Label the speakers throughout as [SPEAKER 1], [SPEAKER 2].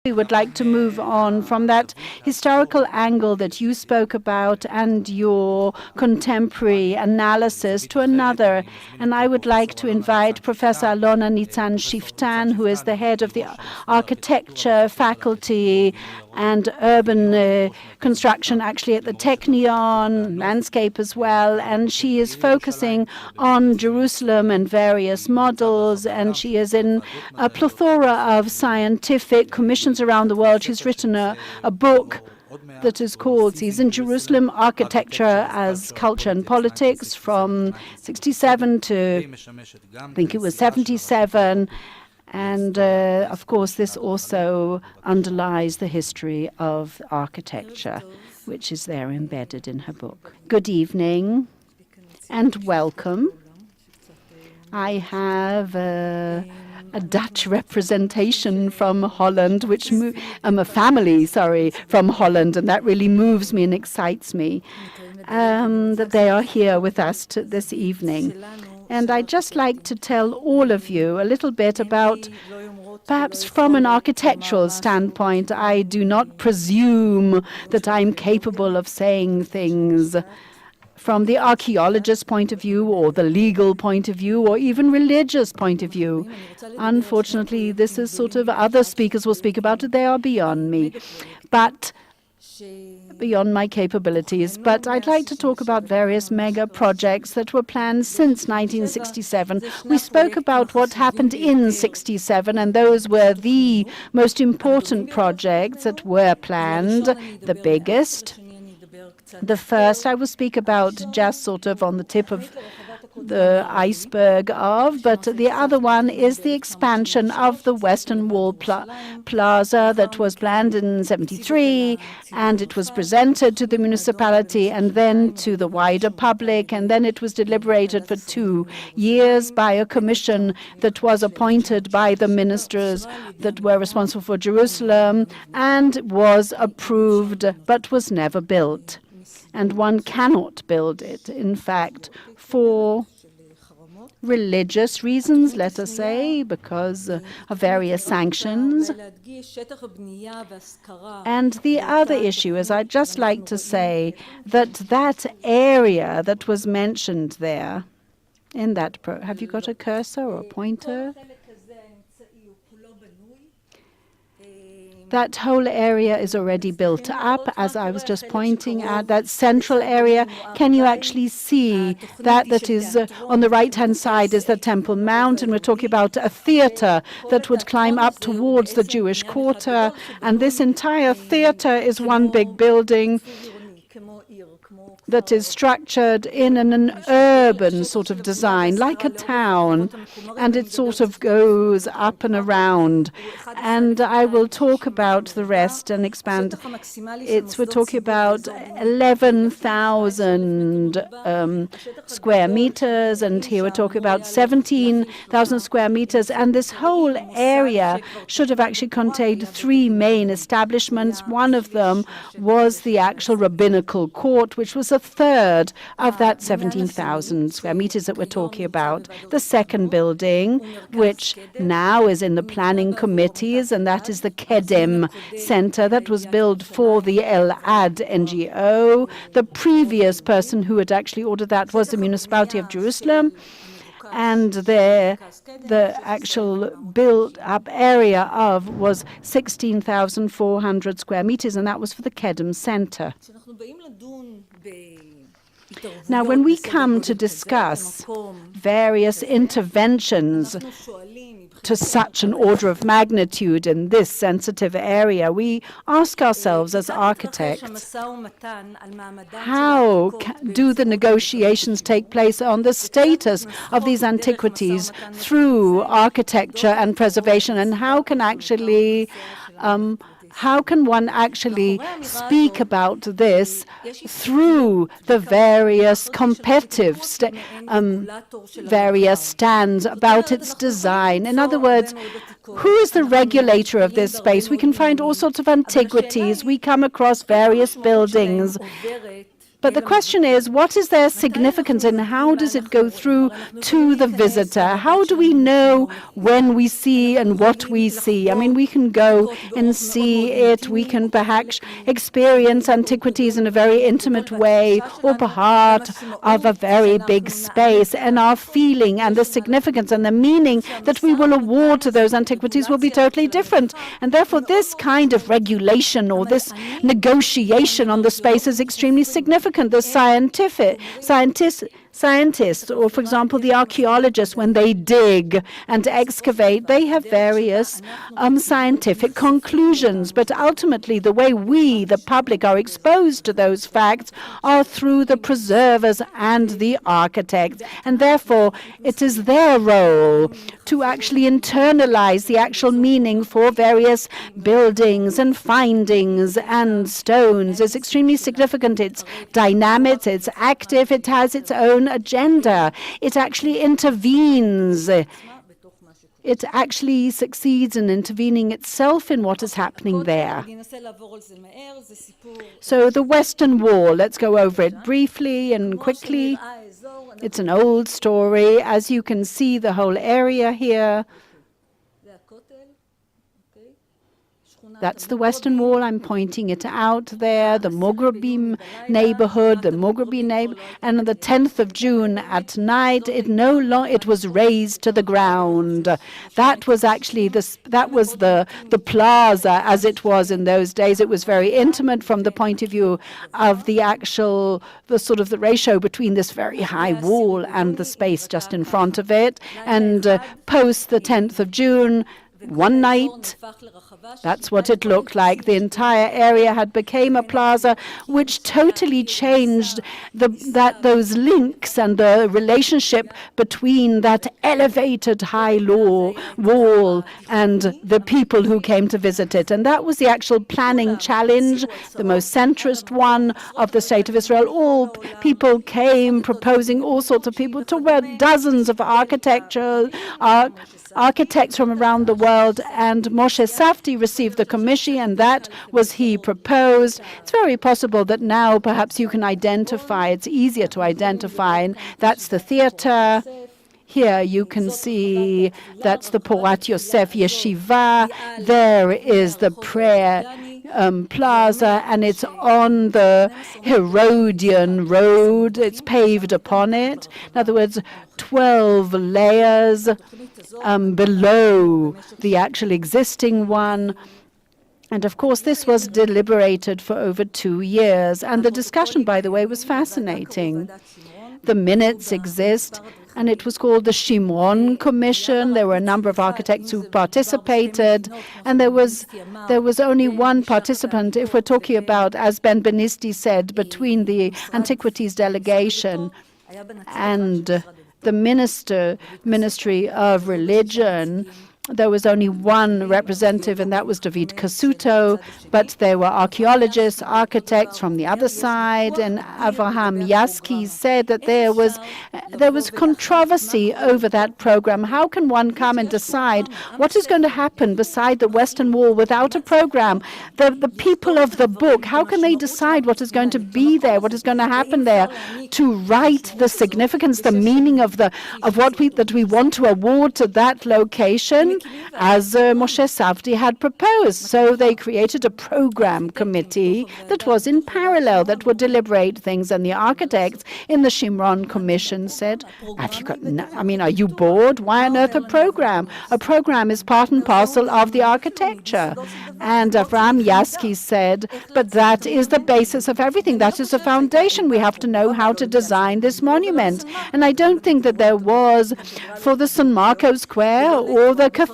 [SPEAKER 1] We would like to move on from that historical angle that you spoke about and your contemporary analysis to another. And I would like to invite Professor Alona Nitza Shiftan, who is the head of the architecture faculty and urban construction, actually at the Technion, landscape as well. And she is focusing on Jerusalem and various models, and she is in a plethora of scientific commissions around the world. She's written a book that is called Season Jerusalem, Architecture as Culture and Politics from 67 to, I think it was 77. And, of course, this also underlies the history of architecture, which is there embedded in her book. Good evening and welcome. I have a Dutch representation from Holland, which a family, from Holland, and that really moves me and excites me that they are here with us this evening. And I'd just like to tell all of you a little bit about, perhaps from an architectural standpoint, I do not presume that I'm capable of saying things from the archaeologist's point of view or the legal point of view or even religious point of view. Unfortunately, this is sort of other speakers will speak about it. They are beyond me, but beyond my capabilities. But I'd like to talk about various mega projects that were planned since 1967. We spoke about what happened in 67, and those were the most important projects that were planned, the biggest. The first I will speak about just sort of on the tip of the iceberg of, but the other one is the expansion of the Western Wall Plaza that was planned in 73, and it was presented to the municipality and then to the wider public, and then it was deliberated for 2 years by a commission that was appointed by the ministers that were responsible for Jerusalem and was approved but was never built. And one cannot build it, in fact, for religious reasons, let us say, because of various sanctions. And the other issue is, I'd just like to say that that area that was mentioned there, in that, have you got a cursor or a pointer? That whole area is already built up, as I was just pointing at. That central area, can you actually see that is on the right-hand side is the Temple Mount, and we're talking about a theater that would climb up towards the Jewish quarter, and this entire theater is one big building that is structured in an urban sort of design, like a town, and it sort of goes up and around. And I will talk about the rest and expand. We're talking about 11,000 square meters, and here we're talking about 17,000 square meters. And this whole area should have actually contained 3 main establishments. One of them was the actual rabbinical court, which was a third of that 17,000 square meters that we're talking about. The second building, which now is in the planning committees, and that is the Kedem Center that was built for the El-Ad NGO. The previous person who had actually ordered that was the municipality of Jerusalem. And the actual built-up area was 16,400 square meters, and that was for the Kedem Center. Now, when we come to discuss various interventions to such an order of magnitude in this sensitive area, we ask ourselves as architects, how do the negotiations take place on the status of these antiquities through architecture and preservation, and how can one actually speak about this through the various competitive various stands about its design? In other words, who is the regulator of this space? We can find all sorts of antiquities. We come across various buildings But the question is, what is their significance and how does it go through to the visitor? How do we know when we see and what we see? I mean, we can go and see it. We can perhaps experience antiquities in a very intimate way or part of a very big space. And our feeling and the significance and the meaning that we will award to those antiquities will be totally different. And therefore, this kind of regulation or this negotiation on the space is extremely significant. The scientists, or for example, the archaeologists, when they dig and excavate, they have various scientific conclusions. But ultimately, the way we, the public, are exposed to those facts are through the preservers and the architects. And therefore, it is their role to actually internalize the actual meaning for various buildings and findings and stones. It's extremely significant. It's dynamic, it's active, it has its own agenda. It actually intervenes. It actually succeeds in intervening itself in what is happening there. So the Western Wall, let's go over it briefly and quickly. It's an old story. As you can see, the whole area here. That's the Western Wall. I'm pointing it out there, the Moghrebi neighborhood, and on the 10th of June at night, it was razed to the ground. That was actually the plaza as it was in those days. It was very intimate from the point of view of the ratio between this very high wall and the space just in front of it. And post the 10th of June, one night, that's what it looked like. The entire area had become a plaza, which totally changed those links and the relationship between that elevated high wall and the people who came to visit it. And that was the actual planning challenge, the most centrist one of the State of Israel. All people came, proposing all sorts of people. Talk about dozens of architects from around the world, and Moshe Safdie received the commission, and that was he proposed. It's very possible that now perhaps you can identify, it's easier to identify, and that's the theater. Here you can see that's the Porat Yosef Yeshiva. There is the prayer plaza, and it's on the Herodian Road. It's paved upon it. In other words, 12 layers below the actual existing one. And of course, this was deliberated for over 2 years. And the discussion, by the way, was fascinating. The minutes exist, and it was called the Shimron Commission. There were a number of architects who participated, and there was only one participant, if we're talking about, as Ben Benisti said, between the Antiquities delegation and the Ministry of Religion. There was only one representative, and that was David Casuto, but there were archaeologists, architects from the other side, and Avraham Yaski said that there was controversy over that program. How can one come and decide what is going to happen beside the Western Wall without a program? The people of the book, how can they decide what is going to be there, what is going to happen there, to write the significance, the meaning of what we want to award to that location? As Moshe Safdie had proposed. So they created a program committee that was in parallel, that would deliberate things. And the architects in the Shimron Commission said, are you bored? Why on earth a program? A program is part and parcel of the architecture. And Avraham Yaski said, but that is the basis of everything. That is the foundation. We have to know how to design this monument. And I don't think that there was, for the San Marco Square or the cathedral,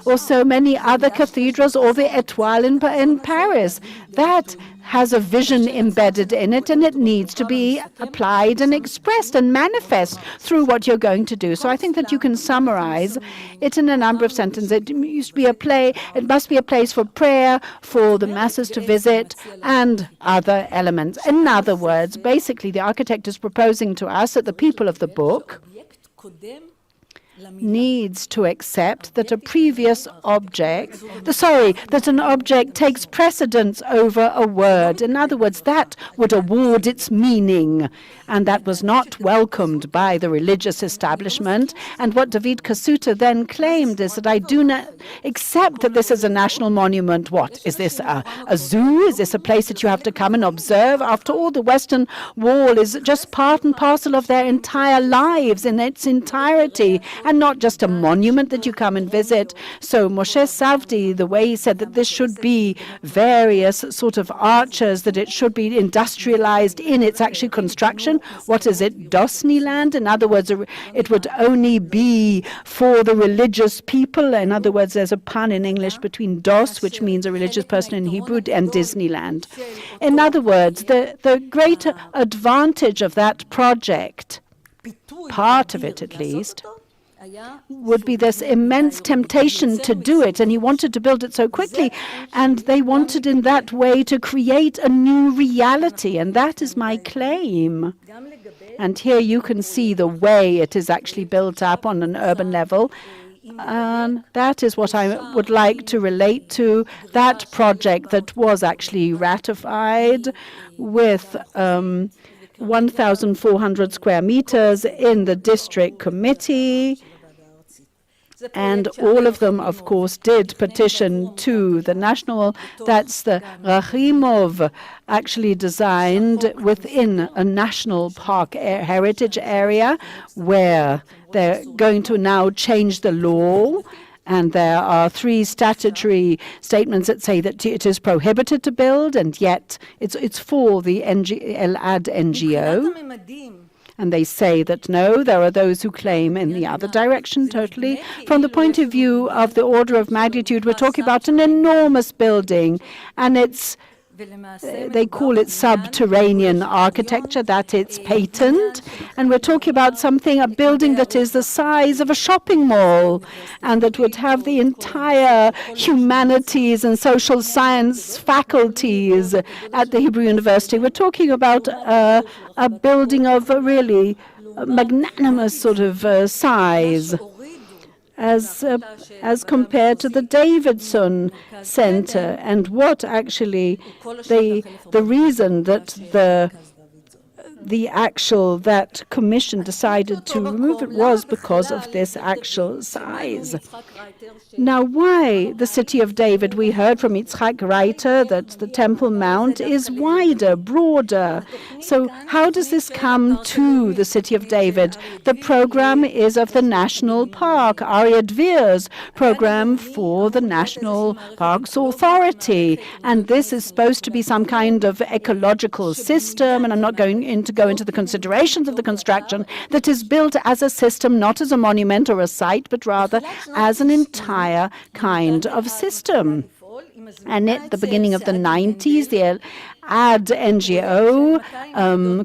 [SPEAKER 1] or so many other cathedrals, or the Étoile in Paris. That has a vision embedded in it, and it needs to be applied and expressed and manifest through what you're going to do. So I think that you can summarize it in a number of sentences. It must be a place for prayer, for the masses to visit, and other elements. In other words, basically the architect is proposing to us, that the people of the book, needs to accept that a previous object, that an object takes precedence over a word. In other words, that would award its meaning. And that was not welcomed by the religious establishment. And what David Kasuta then claimed is that I do not accept that this is a national monument. What? Is this a zoo? Is this a place that you have to come and observe? After all, the Western Wall is just part and parcel of their entire lives in its entirety, and not just a monument that you come and visit. So Moshe Savdi, the way he said that this should be various sort of arches, that it should be industrialized in its actual construction. What is it? Dosni land? In other words, it would only be for the religious people. In other words, there's a pun in English between dos, which means a religious person in Hebrew, and Disneyland. In other words, the great advantage of that project, part of it at least, would be this immense temptation to do it, and he wanted to build it so quickly, and they wanted in that way to create a new reality, and that is my claim. And here you can see the way it is actually built up on an urban level. And that is what I would like to relate to, that project that was actually ratified with 1,400 square meters in the district committee. And all of them, of course, did petition to the national. That's the Rachimov, actually designed within a national park heritage area, where they're going to now change the law. And there are 3 statutory statements that say that it is prohibited to build, and yet it's for the Elad NGO. And they say that no, there are those who claim in the other direction totally. From the point of view of the order of magnitude, we're talking about an enormous building, and they call it subterranean architecture, that it's patent. And we're talking about a building that is the size of a shopping mall, and that would have the entire humanities and social science faculties at the Hebrew University. We're talking about a building of a really magnanimous sort of size, as compared to the Davidson Center. And what actually the reason that that commission decided to remove it was because of this actual size. Now, why the City of David? We heard from Yitzhak Reiter that the Temple Mount is wider, broader. So how does this come to the City of David? The program is of the National Park, Aryeh Dvir's program for the National Parks Authority. And this is supposed to be some kind of ecological system, and I'm not going to go into the considerations of the construction, that is built as a system, not as a monument or a site, but rather as an entire kind of system. And at the beginning of the 90s, the Elad NGO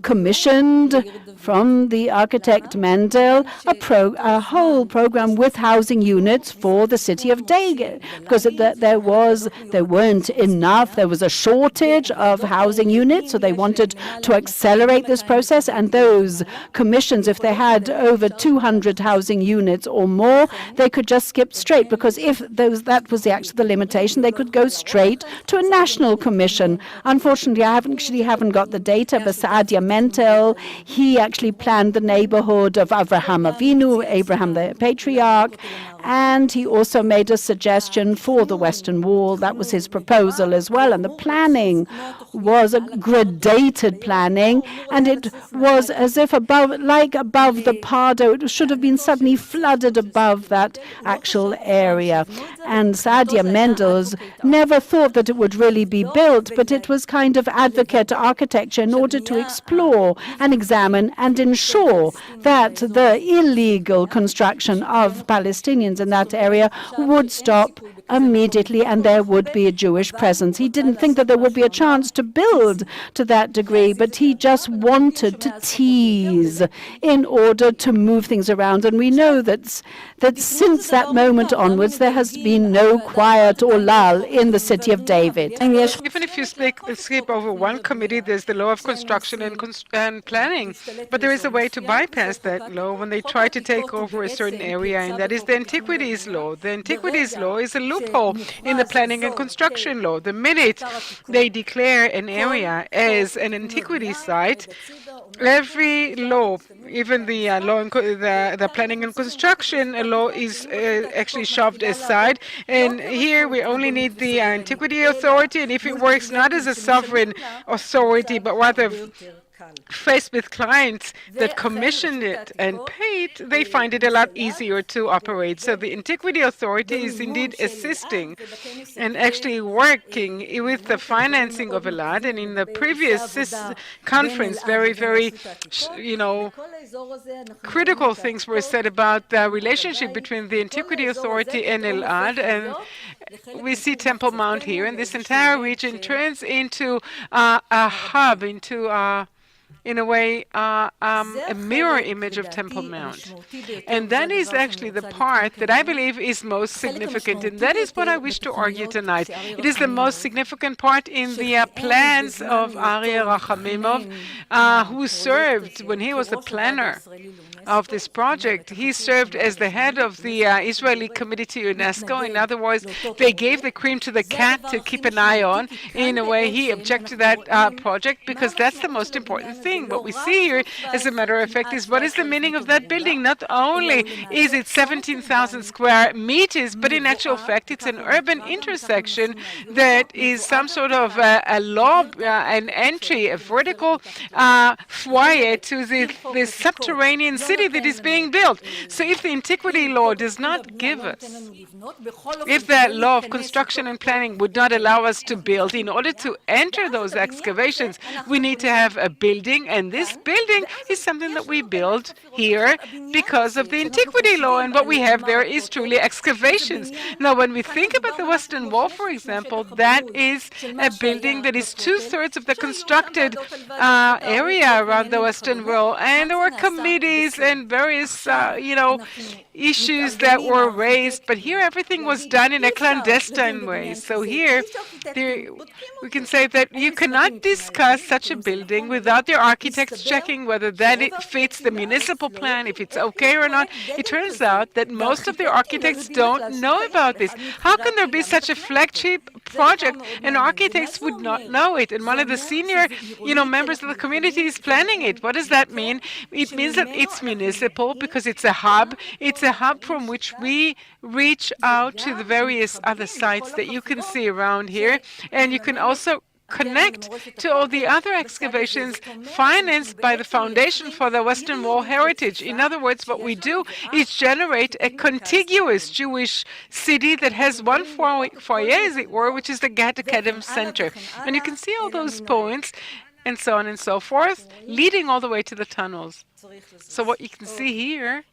[SPEAKER 1] commissioned from the architect Mendel a whole program with housing units for the City of David, because there weren't enough. There was a shortage of housing units, so they wanted to accelerate this process. And those commissions, if they had over 200 housing units or more, they could just skip straight, because if that was the limitation, they could go straight to a national commission. Unfortunately, I haven't got the data, but Saadia Mendel, he actually planned the neighborhood of Avraham Avinu, Abraham the patriarch, and he also made a suggestion for the Western Wall. That was his proposal as well. And the planning was a gradated planning, and it was as if above the Pardo, it should have been suddenly flooded above that actual area. And Saadia Mendel's never thought that it would really be built, but it was kind of advocate architecture in order to explore and examine and ensure that the illegal construction of Palestinians in that area would stop immediately and there would be a Jewish presence. He didn't think that there would be a chance to build to that degree, but he just wanted to tease in order to move things around. And we know that since that moment onwards, there has been no quiet or lull in the city of David.
[SPEAKER 2] Even if you skip over one committee, there's the law of construction and planning. But there is a way to bypass that law when they try to take over a certain area, and that is the Antiquities law. The Antiquities law is a loophole in the planning and construction law. The minute they declare an area as an antiquity site, every law, even the the planning and construction law, is actually shoved aside. And here we only need the Antiquity Authority, and if it works not as a sovereign authority, but rather faced with clients that commissioned it and paid, they find it a lot easier to operate. So the Antiquity Authority is indeed assisting and actually working with the financing of a lot. And in the previous conference, very, critical things were said about the relationship between the Antiquity Authority and Elad. And we see Temple Mount here, and this entire region turns into a hub, into in a way, a mirror image of Temple Mount. And that is actually the part that I believe is most significant, and that is what I wish to argue tonight. It is the most significant part in the plans of Aryeh Rachamimov, who served, when he was the planner of this project, he served as the head of the Israeli Committee to UNESCO. In other words, they gave the cream to the cat to keep an eye on. In a way, he objected to that project because that's the most important thing. What we see here, as a matter of fact, is what is the meaning of that building. Not only is it 17,000 square meters, but in actual fact, it's an urban intersection that is some sort of a lob, an entry, a vertical foyer to this subterranean city that is being built. So if the Antiquity law does not give us, if the law of construction and planning would not allow us to build, in order to enter those excavations, we need to have a building, and this building is something that we build here because of the Antiquity law, and what we have there is truly excavations. Now, when we think about the Western Wall, for example, that is a building that is 2/3 of the constructed area around the Western Wall, and there were committees and various, issues that were raised, but here everything was done in a clandestine way. So here, we can say that you cannot discuss such a building without the architects checking whether that it fits the municipal plan, if it's okay or not. It turns out that most of the architects don't know about this. How can there be such a flagship project and architects would not know it? And one of the senior, members of the community is planning it. What does that mean? It means that it's municipal because it's a hub. It's a hub from which we reach out to the various other sites that you can see around here. And you can also connect to all the other excavations financed by the Foundation for the Western Wall Heritage. In other words, what we do is generate a contiguous Jewish city that has one foyer, as it were, which is the Gat Academy Center. And you can see all those points, and so on and so forth, leading all the way to the tunnels. So what you can see here,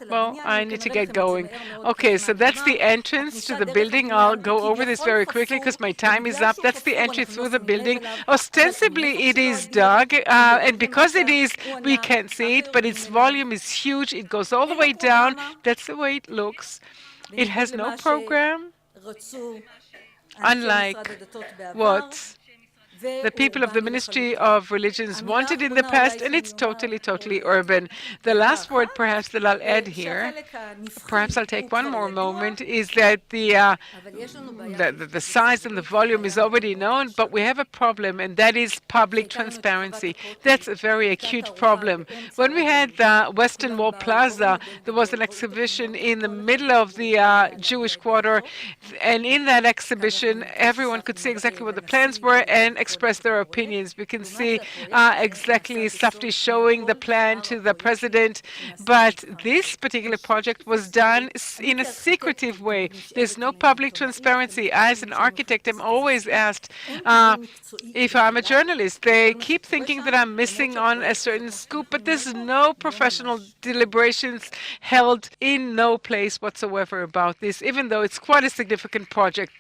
[SPEAKER 2] well, I need to get going. Okay, so that's the entrance to the building. I'll go over this very quickly because my time is up. That's the entry through the building. Ostensibly, it is dug, and because it is, we can't see it, but its volume is huge. It goes all the way down. That's the way it looks. It has no program, unlike what the people of the Ministry of Religions wanted in the past, and it's totally urban. The last word, perhaps, that I'll add here, perhaps I'll take one more moment, is that the size and the volume is already known, but we have a problem, and that is public transparency. That's a very acute problem. When we had the Western Wall Plaza, there was an exhibition in the middle of the Jewish quarter, and in that exhibition, everyone could see exactly what the plans were and express their opinions. We can see exactly Safdie showing the plan to the president, but this particular project was done in a secretive way. There's no public transparency. As an architect, I'm always asked if I'm a journalist. They keep thinking that I'm missing on a certain scoop, but there's no professional deliberations held in no place whatsoever about this, even though it's quite a significant project.